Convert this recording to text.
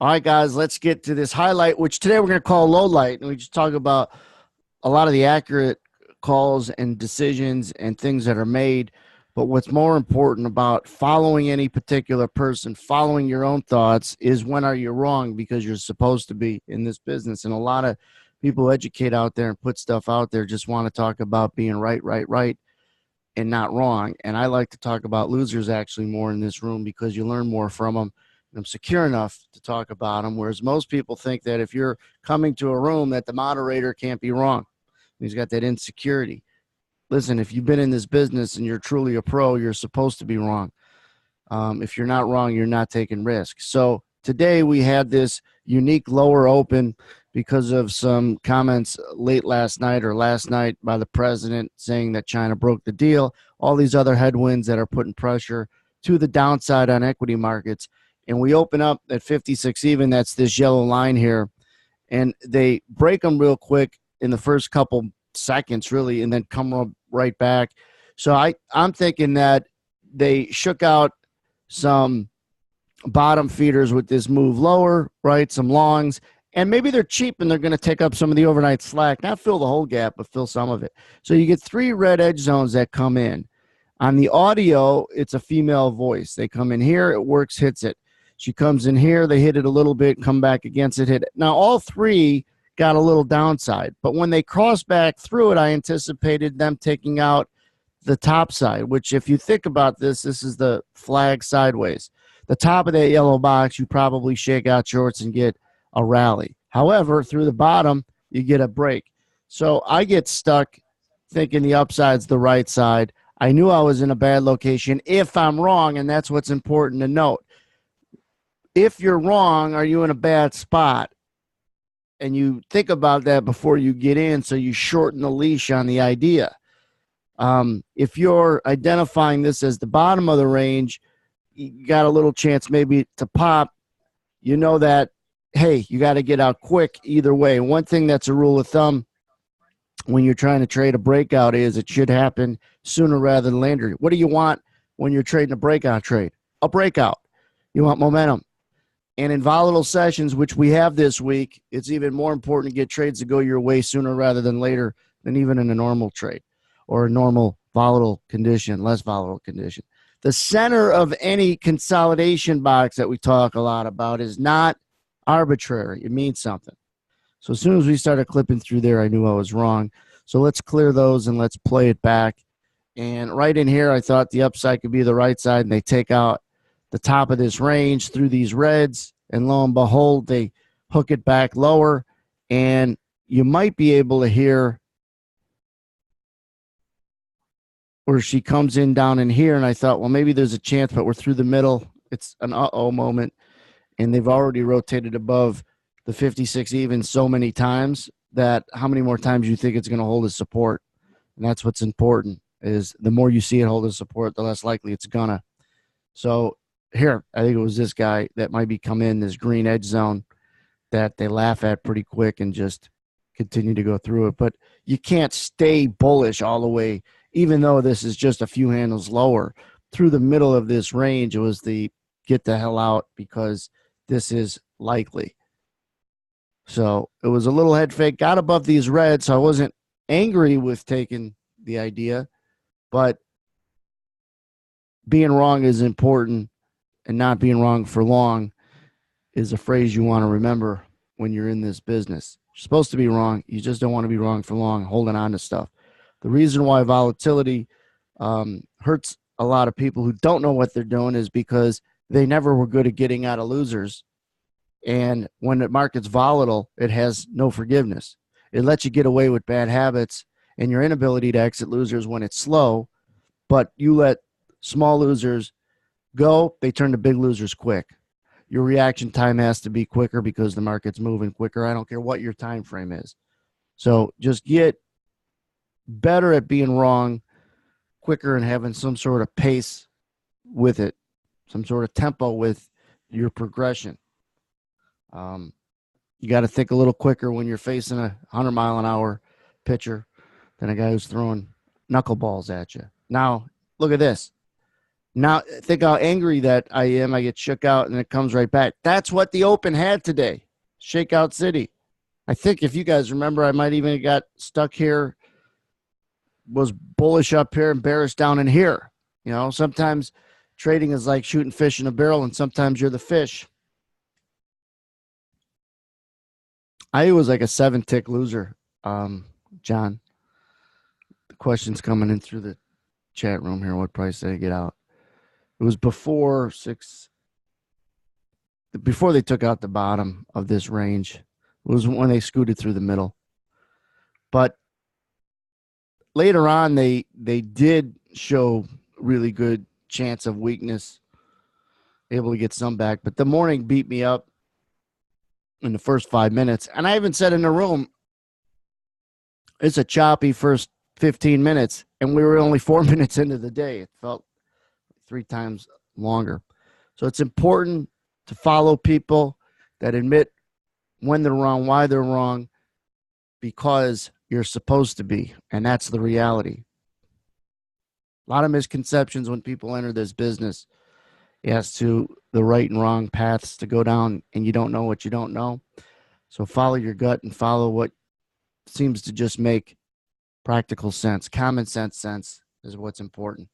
All right, guys, let's get to this highlight, which today we're going to call low light. And we just talk about a lot of the accurate calls and decisions and things that are made. But what's more important about following any particular person, following your own thoughts, is when are you wrong, because you're supposed to be in this business. And a lot of people who educate out there and put stuff out there just want to talk about being right, and not wrong. And I like to talk about losers actually more in this room because you learn more from them. I'm secure enough to talk about them, whereas most people think that if you're coming to a room that the moderator can't be wrong. He's got that insecurity. Listen, if you've been in this business and you're truly a pro, you're supposed to be wrong. If you're not wrong, you're not taking risks. So today we had this unique lower open because of some comments late last night by the president saying that China broke the deal, all these other headwinds that are putting pressure to the downside on equity markets. And we open up at 56 even. That's this yellow line here. And they break them real quick in the first couple seconds, really, and then come right back. So I'm thinking that they shook out some bottom feeders with this move lower, right? Some longs. And maybe they're cheap and they're going to take up some of the overnight slack, not fill the whole gap, but fill some of it. So you get three red edge zones that come in. On the audio, it's a female voice. They come in here, it works, hits it. She comes in here, they hit it a little bit, come back against it, hit it. Now, all three got a little downside, but when they cross back through it, I anticipated them taking out the top side, which if you think about this is the flag sideways. The top of that yellow box, you probably shake out shorts and get a rally. However, through the bottom, you get a break. So I get stuck thinking the upside's the right side. I knew I was in a bad location if I'm wrong, and that's what's important to note. If you're wrong, are you in a bad spot? And you think about that before you get in, so you shorten the leash on the idea. If you're identifying this as the bottom of the range, you got a little chance maybe to pop. You know that, hey, you got to get out quick either way. One thing that's a rule of thumb when you're trying to trade a breakout is it should happen sooner rather than later. What do you want when you're trading a breakout trade? A breakout. You want momentum. And in volatile sessions, which we have this week, it's even more important to get trades to go your way sooner rather than later than even in a normal trade or a normal volatile condition, less volatile condition. The center of any consolidation box that we talk a lot about is not arbitrary. It means something. So as soon as we started clipping through there, I knew I was wrong. So let's clear those and let's play it back. And right in here, I thought the upside could be the right side, and they take out the top of this range through these reds, and lo and behold, they hook it back lower, and you might be able to hear where she comes in down in here, and I thought, well, maybe there's a chance, but we're through the middle. It's an uh-oh moment, and they've already rotated above the 56 even so many times that how many more times you think it's going to hold as support? And that's what's important, is the more you see it hold as support, the less likely it's gonna. So here, I think it was this guy that might be come in this green edge zone that they laugh at pretty quick and just continue to go through it. But you can't stay bullish all the way, even though this is just a few handles lower. Through the middle of this range, it was the get the hell out because this is likely. So it was a little head fake, got above these reds, so I wasn't angry with taking the idea, but being wrong is important. And not being wrong for long is a phrase you want to remember when you're in this business. You're supposed to be wrong. You just don't want to be wrong for long, holding on to stuff. The reason why volatility hurts a lot of people who don't know what they're doing is because they never were good at getting out of losers. And when the market's volatile, it has no forgiveness. It lets you get away with bad habits and your inability to exit losers when it's slow, but you let small losers go, they turn to big losers quick. Your reaction time has to be quicker because the market's moving quicker. I don't care what your time frame is. So just get better at being wrong quicker and having some sort of pace with it, some sort of tempo with your progression. You got to think a little quicker when you're facing a 100-mile-an-hour pitcher than a guy who's throwing knuckleballs at you. Now, look at this. Now, think how angry that I am. I get shook out and it comes right back. That's what the Open had today. Shakeout City. I think if you guys remember, I might even got stuck here, was bullish up here and bearish down in here. You know, sometimes trading is like shooting fish in a barrel, and sometimes you're the fish. I was like a 7-tick loser, John. The question's coming in through the chat room here. What price did I get out? It was before they took out the bottom of this range. It was when they scooted through the middle. But later on, they did show really good chance of weakness, able to get some back. But the morning beat me up in the first 5 minutes. And I even said in the room, it's a choppy first 15 minutes. And we were only 4 minutes into the day. It felt 3 times longer. So it's important to follow people that admit when they're wrong, why they're wrong, because you're supposed to be. And that's the reality. A lot of misconceptions when people enter this business as to the right and wrong paths to go down, and you don't know what you don't know. So follow your gut and follow what seems to just make practical sense. Common sense is what's important.